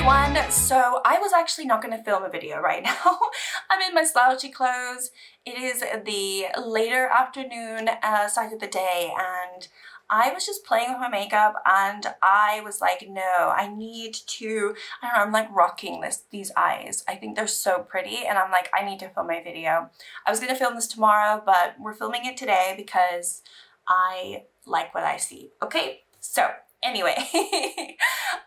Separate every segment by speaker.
Speaker 1: everyone! So I was actually not going to film a video right now. I'm in my slouchy clothes. It is the later afternoon side of the day and I was just playing with my makeup and I was like, no, I need to, I don't know, I'm like rocking these eyes. I think they're so pretty and I'm like, I need to film my video. I was going to film this tomorrow, but we're filming it today because I like what I see. Okay, so anyway,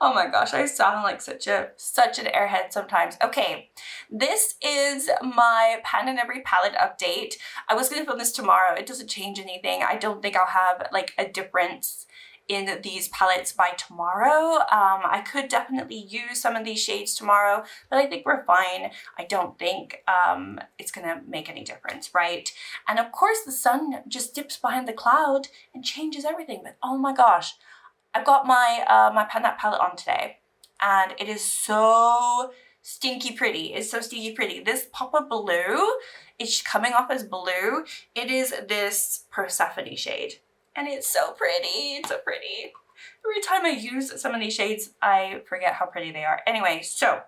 Speaker 1: oh my gosh, I sound like such an airhead sometimes. Okay, this is my Pan and Every palette update. I was gonna film this tomorrow. It doesn't change anything. I don't think I'll have like a difference in these palettes by tomorrow. I could definitely use some of these shades tomorrow, but I think we're fine. I don't think it's gonna make any difference, right? And of course the sun just dips behind the cloud and changes everything, but oh my gosh, I've got my my Pan That palette on today and it is so stinky pretty. It's so stinky pretty. This pop of blue, it's coming off as blue. It is this Persephone shade. And it's so pretty, it's so pretty. Every time I use some of these shades, I forget how pretty they are. Anyway, so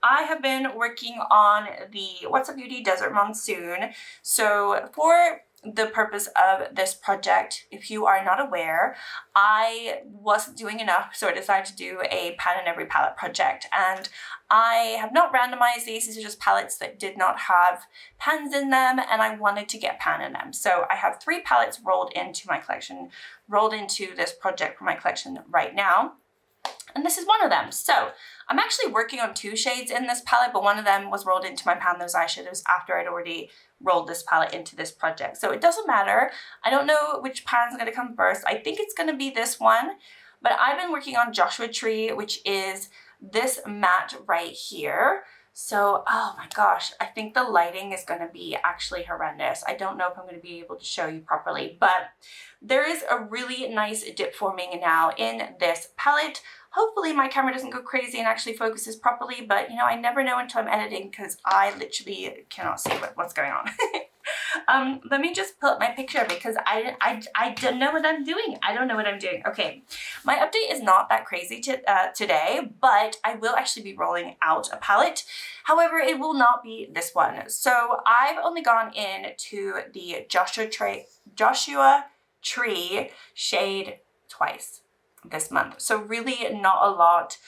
Speaker 1: I have been working on the What's Up Beauty Desert Monsoon. So for the purpose of this project, if you are not aware, I wasn't doing enough, so I decided to do a Pan and Every palette project. And I have not randomized these are just palettes that did not have pans in them, and I wanted to get pan in them. So I have 3 palettes rolled into my collection, rolled into this project for my collection right now. And this is one of them. So I'm actually working on 2 shades in this palette, but one of them was rolled into my Pan Those eyeshadows after I'd already rolled this palette into this project. So it doesn't matter. I don't know which pan is going to come first. I think it's going to be this one, but I've been working on Joshua Tree, which is this matte right here. So, oh my gosh, I think the lighting is going to be actually horrendous. I don't know if I'm going to be able to show you properly, but there is a really nice dip forming now in this palette. Hopefully my camera doesn't go crazy and actually focuses properly, but you know, I never know until I'm editing because I literally cannot see what's going on. Let me just pull up my picture because I don't know what I'm doing. I don't know what I'm doing. Okay, my update is not that crazy today, but I will actually be rolling out a palette. However, it will not be this one. So I've only gone into the Joshua Tree shade twice this month. So really not a lot.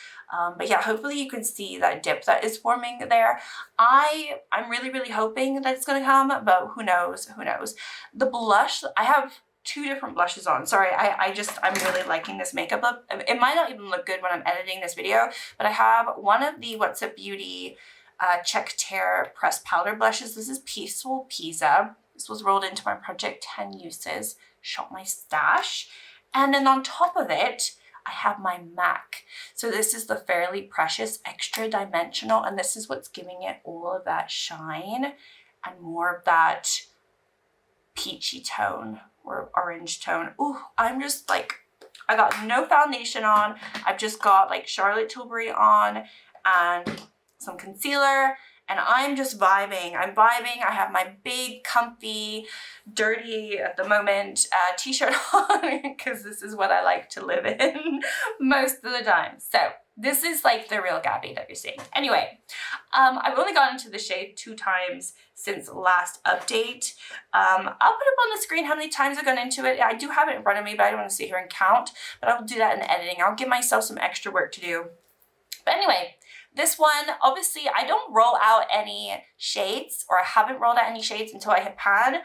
Speaker 1: But yeah, hopefully you can see that dip that is forming there. I'm really hoping that it's going to come, but who knows, who knows. The blush, I have 2 different blushes on. Sorry, I'm really liking this makeup look. It might not even look good when I'm editing this video, but I have one of the What's Up Beauty Check Tear Pressed Powder blushes. This is Peaceful Pizza. This was rolled into my project 10 uses, shot my stash. And then on top of it, I have my MAC. So this is the Fairly Precious Extra Dimensional, and this is what's giving it all of that shine and more of that peachy tone or orange tone. Ooh, I'm just like, I got no foundation on. I've just got like Charlotte Tilbury on and some concealer. And I'm just vibing. I'm vibing. I have my big, comfy, dirty, at the moment, t-shirt on because this is what I like to live in most of the time. So this is like the real Gabby that you're seeing. Anyway, I've only gone into the shade 2 times since last update. I'll put up on the screen how many times I've gone into it. I do have it in front of me, but I don't want to sit here and count. But I'll do that in the editing. I'll give myself some extra work to do. But anyway, this one, obviously, I don't roll out any shades, or I haven't rolled out any shades until I hit pan,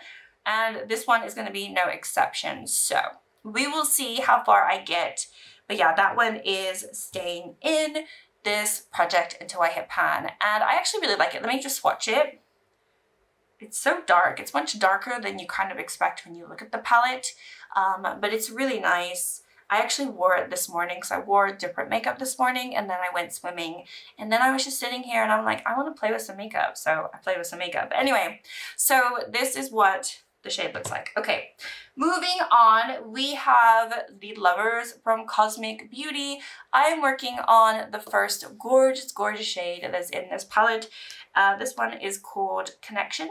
Speaker 1: and this one is going to be no exception. So we will see how far I get. But yeah, that one is staying in this project until I hit pan, and I actually really like it. Let me just swatch it. It's so dark. It's much darker than you kind of expect when you look at the palette, but it's really nice. I actually wore it this morning because I wore different makeup this morning and then I went swimming and then I was just sitting here and I'm like, I want to play with some makeup. So I played with some makeup. Anyway, so this is what the shade looks like. Okay, moving on, we have the Lovers from Cosmic Beauty. I'm working on the first gorgeous shade that's in this palette. This one is called Connection.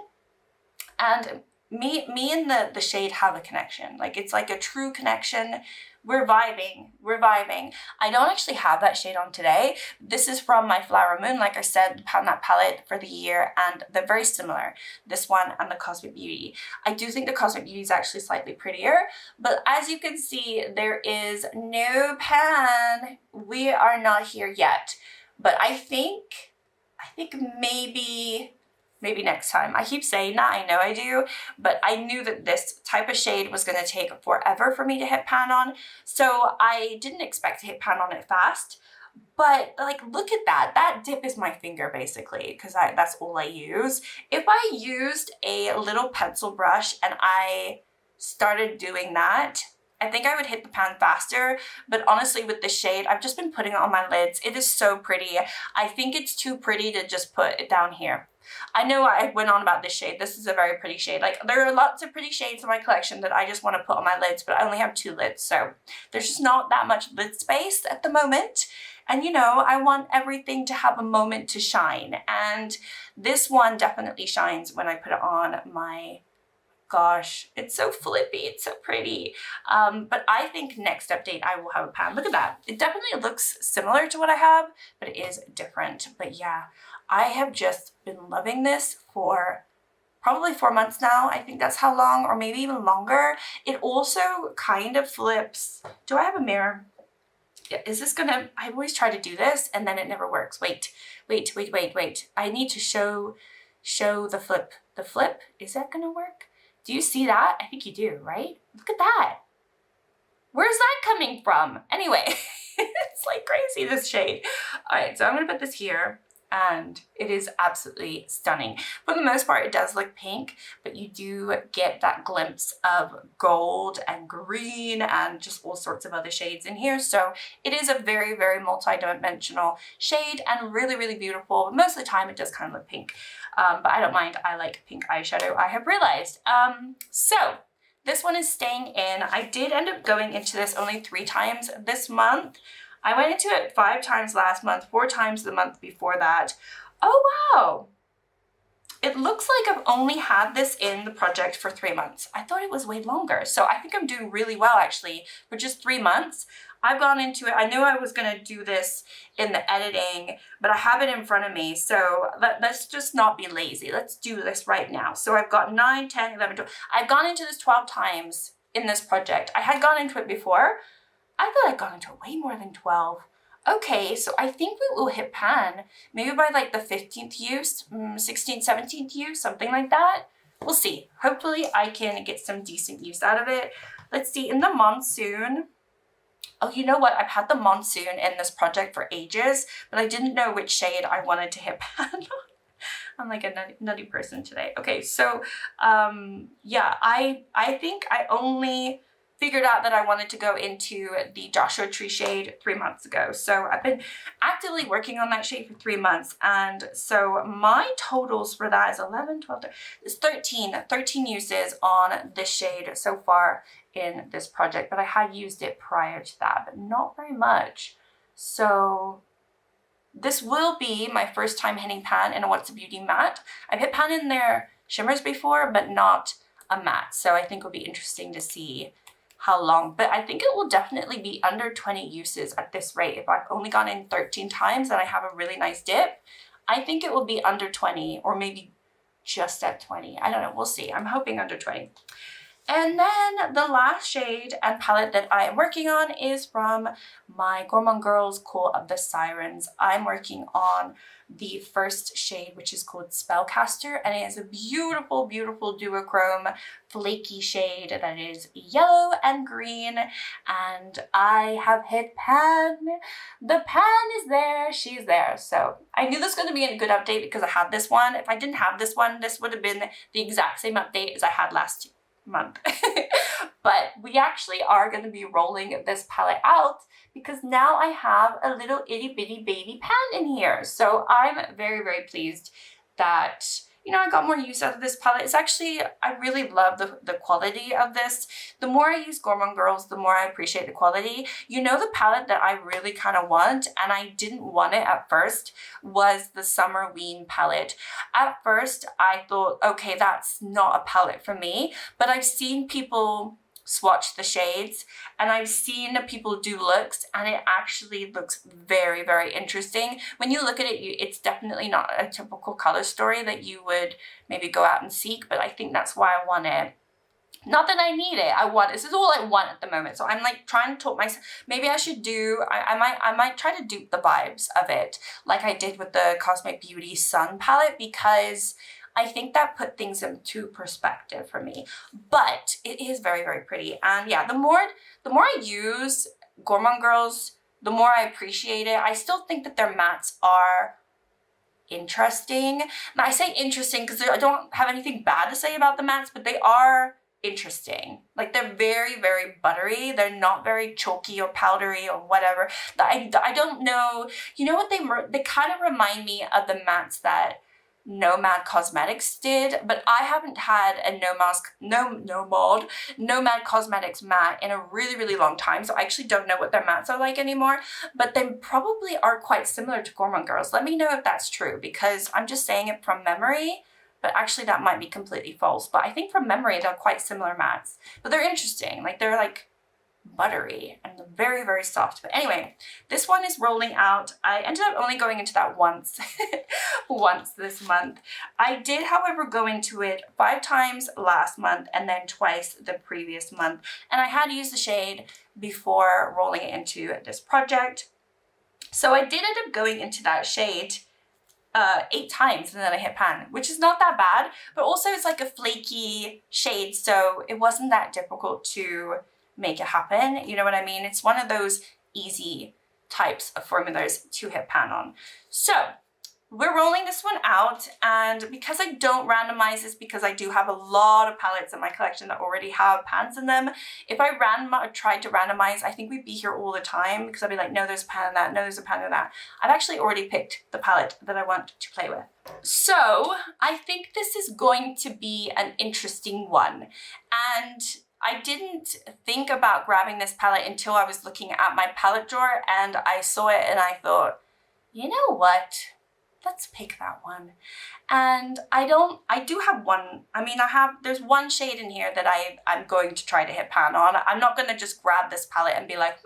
Speaker 1: And me and the shade have a connection. Like, it's like a true connection. We're vibing. I don't actually have that shade on today. This is from my Flower Moon, like I said, that palette for the year, and they're very similar, this one and the Cosmic Beauty. I do think the Cosmic Beauty is actually slightly prettier, but as you can see, there is no pan. We are not here yet, but I think maybe next time. I keep saying that, I know I do, but I knew that this type of shade was gonna take forever for me to hit pan on, so I didn't expect to hit pan on it fast. But like, look at that. That dip is my finger basically, because that's all I use. If I used a little pencil brush and I started doing that, I think I would hit the pan faster, but honestly with this shade, I've just been putting it on my lids. It is so pretty. I think it's too pretty to just put it down here. I know I went on about this shade. This is a very pretty shade. Like, there are lots of pretty shades in my collection that I just want to put on my lids, but I only have 2 lids, so there's just not that much lid space at the moment. And you know, I want everything to have a moment to shine, and this one definitely shines when I put it on my... Gosh, it's so flippy, it's so pretty. But I think next update I will have a pan. Look at that. It definitely looks similar to what I have, but it is different. But yeah, I have just been loving this for probably 4 months now. I think that's how long, or maybe even longer. It also kind of flips. Do I have a mirror? Yeah, is this gonna... I always try to do this and then it never works. Wait. I need to show the flip. The flip, is that gonna work? Do you see that? I think you do, right? Look at that. Where's that coming from? Anyway, it's like crazy, this shade. All right, so I'm gonna put this here, and it is absolutely stunning. For the most part, it does look pink, but you do get that glimpse of gold and green and just all sorts of other shades in here. So it is a very, very multi-dimensional shade and really, really beautiful. But most of the time, it does kind of look pink. But I don't mind. I like pink eyeshadow, I have realized. So this one is staying in. I did end up going into this only 3 times this month. I went into it 5 times last month, 4 times the month before that. Oh, wow. It looks like I've only had this in the project for 3 months. I thought it was way longer. So I think I'm doing really well actually for just 3 months. I've gone into it. I knew I was going to do this in the editing, but I have it in front of me. So let's just not be lazy. Let's do this right now. So I've got 9, 10, 11, 12. I've gone into this 12 times in this project. I had gone into it before. I thought I'd gone into it way more than 12. Okay, so I think we will hit pan maybe by like the 15th use, 16th, 17th use, something like that. We'll see. Hopefully I can get some decent use out of it. Let's see, in the monsoon. Oh, you know what? I've had the monsoon in this project for ages, but I didn't know which shade I wanted to hit pan on. I'm like a nutty person today. Okay, so yeah, I think I only figured out that I wanted to go into the Joshua Tree shade 3 months ago. So I've been actively working on that shade for 3 months. And so my totals for that is 11, 12, 13 uses on this shade so far in this project. But I had used it prior to that, but not very much. So this will be my first time hitting pan in a What's a Beauty matte. I've hit pan in their shimmers before, but not a matte. So I think it'll be interesting to see how long, but I think it will definitely be under 20 uses at this rate. If I've only gone in 13 times and I have a really nice dip, I think it will be under 20 or maybe just at 20. I don't know, we'll see. I'm hoping under 20. And then the last shade and palette that I am working on is from my Gourman Girls Call of the Sirens. I'm working on the first shade, which is called Spellcaster, and it is a beautiful, beautiful duochrome flaky shade that is yellow and green, and I have hit pan. The pan is there, she's there. So I knew this was going to be a good update because I had this one. If I didn't have this one, this would have been the exact same update as I had last month. But we actually are going to be rolling this palette out because now I have a little itty bitty baby pan in here. So I'm very, very pleased that you know, I got more use out of this palette. It's actually, I really love the quality of this. The more I use Gourman Girls, the more I appreciate the quality. You know, the palette that I really kind of want, and I didn't want it at first, was the Summerween palette. At first, I thought, okay, that's not a palette for me, but I've seen people swatch the shades and I've seen people do looks, and it actually looks very, very interesting. When you look at it, it's definitely not a typical color story that you would maybe go out and seek, but I think that's why I want it. Not that I need it, I want, this is all I want at the moment. So I'm like trying to talk myself, maybe I should do, I might try to dupe the vibes of it like I did with the Cosmic Beauty Sun palette, because I think that put things into perspective for me. But it is very, very pretty. And yeah, the more I use Gourman Girls, the more I appreciate it. I still think that their mattes are interesting. Now I say interesting because I don't have anything bad to say about the mattes, but they are interesting. Like, they're very, very buttery. They're not very chalky or powdery or whatever. I don't know. You know what, they kind of remind me of the mattes that Nomad Cosmetics did, but I haven't had a Nomad Cosmetics matte in a really, really long time, so I actually don't know what their mattes are like anymore, but they probably are quite similar to Gourman Girls. Let me know if that's true, because I'm just saying it from memory, but actually that might be completely false. But I think from memory they're quite similar mattes, but they're interesting. Like, they're like buttery and very, very soft. But anyway, this one is rolling out. I ended up only going into that once once this month. I did, however, go into it 5 times last month and then twice the previous month, and I had used the shade before rolling it into this project. So I did end up going into that shade 8 times and then I hit pan, which is not that bad, but also it's like a flaky shade, so it wasn't that difficult to make it happen. You know what I mean? It's one of those easy types of formulas to hit pan on. So we're rolling this one out, and because I don't randomize this, because I do have a lot of palettes in my collection that already have pans in them, if I tried to randomize, I think we'd be here all the time, because I'd be like, no, there's a pan in that, no, there's a pan in that. I've actually already picked the palette that I want to play with. So I think this is going to be an interesting one, and I didn't think about grabbing this palette until I was looking at my palette drawer and I saw it and I thought, you know what? Let's pick that one. And I do have one, there's one shade in here that I'm going to try to hit pan on. I'm not gonna just grab this palette and be like,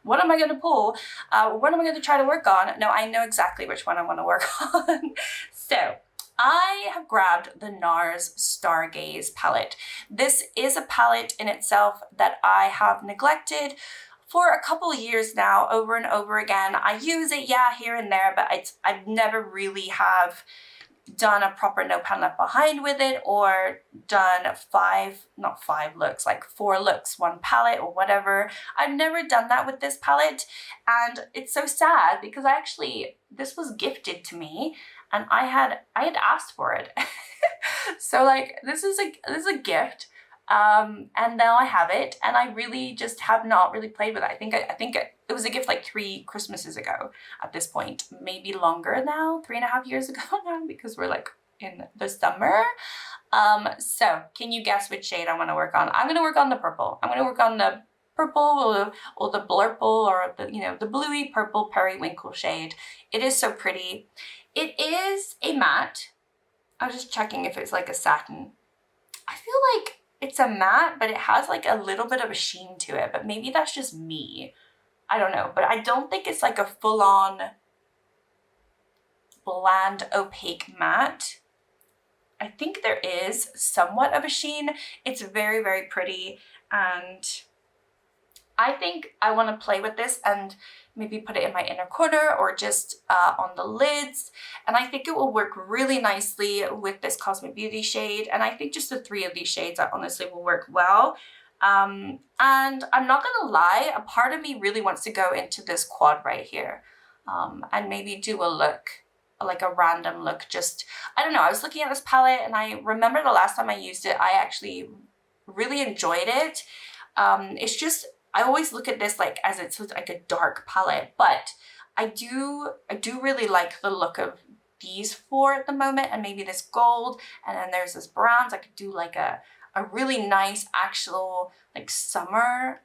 Speaker 1: what am I gonna pull? What am I gonna try to work on? No, I know exactly which one I wanna work on. So, I have grabbed the NARS Stargaze palette. This is a palette in itself that I have neglected for a couple of years now, over and over again. I use it, yeah, here and there, but I've never really have done a proper no pan left behind with it, or done 4 looks, 1 palette or whatever. I've never done that with this palette, and it's so sad because this was gifted to me and I had asked for it. So like, this is a gift. And now I have it, and I really just have not really played with it. I think it was a gift like 3 Christmases ago at this point, maybe longer now, 3.5 years ago now, because we're like in the summer. So can you guess which shade I want to work on? I'm going to work on the purple. I'm going to work on the purple or the blurple, or the bluey purple periwinkle shade. It is so pretty. It is a matte. I was just checking if it's like a satin. I feel like it's a matte, but it has like a little bit of a sheen to it, but maybe that's just me. I don't know, but I don't think it's like a full-on bland opaque matte. I think there is somewhat of a sheen. It's very, very pretty, and I think I want to play with this and maybe put it in my inner corner or just on the lids. And I think it will work really nicely with this Cosmic Beauty shade. And I think just the 3 of these shades honestly will work well. And I'm not gonna lie, a part of me really wants to go into this quad right here and maybe do a look, like a random look. Just, I don't know, I was looking at this palette and I remember the last time I used it, I actually really enjoyed it. It's just, I always look at this like as it's like a dark palette, but I do really like the look of these four at the moment, and maybe this gold, and then there's this bronze. I could do like a really nice actual like summer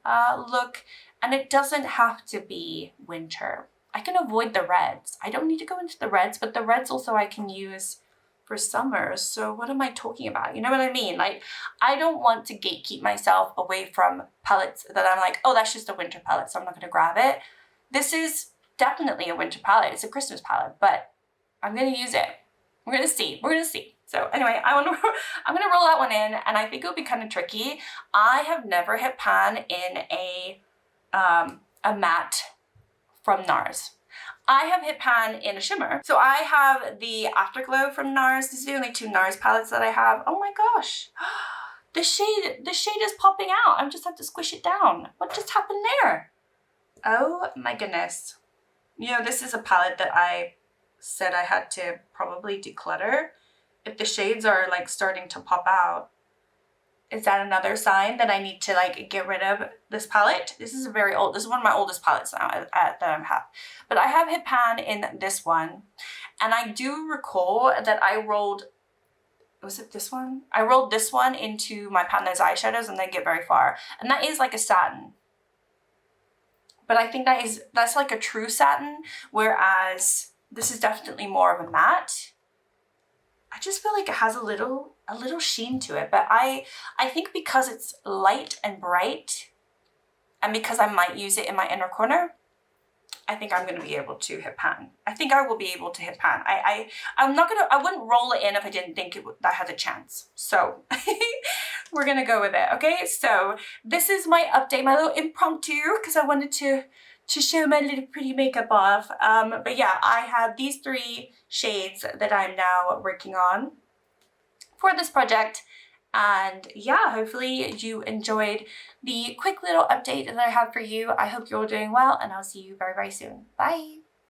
Speaker 1: look, and it doesn't have to be winter. I can avoid the reds. I don't need to go into the reds, but the reds also I can use for summer. So what am I talking about? You know what I mean? Like, I don't want to gatekeep myself away from palettes that I'm like, oh, that's just a winter palette, so I'm not gonna grab it. This is definitely a winter palette. It's a Christmas palette, but I'm gonna use it. We're gonna see. We're gonna see. So anyway, I'm gonna roll that one in, and I think it'll be kind of tricky. I have never hit pan in a matte from NARS. I have hit pan in a shimmer. So I have the Afterglow from NARS. These are the only two NARS palettes that I have. Oh my gosh. The shade is popping out. I just have to squish it down. What just happened there? Oh my goodness. You know, this is a palette that I said I had to probably declutter. If the shades are like starting to pop out, is that another sign that I need to like get rid of this palette? This is very old. This is one of my oldest palettes now that I have. But I have hit pan in this one. And I do recall that I rolled, was it this one? I rolled this one into my pan those eyeshadows and didn't get very far. And that is like a satin. But I think that's like a true satin, whereas this is definitely more of a matte. I just feel like it has a little sheen to it, but I think because it's light and bright, and because I might use it in my inner corner, I think I'm gonna be able to hit pan. I think I will be able to hit pan. I wouldn't roll it in if I didn't think that had a chance. So we're gonna go with it, okay? So this is my update, my little impromptu, because I wanted to show my little pretty makeup off. But yeah, I have these three shades that I'm now working on for this project. And yeah, hopefully you enjoyed the quick little update that I have for you. I hope you're all doing well, and I'll see you very, very soon. Bye.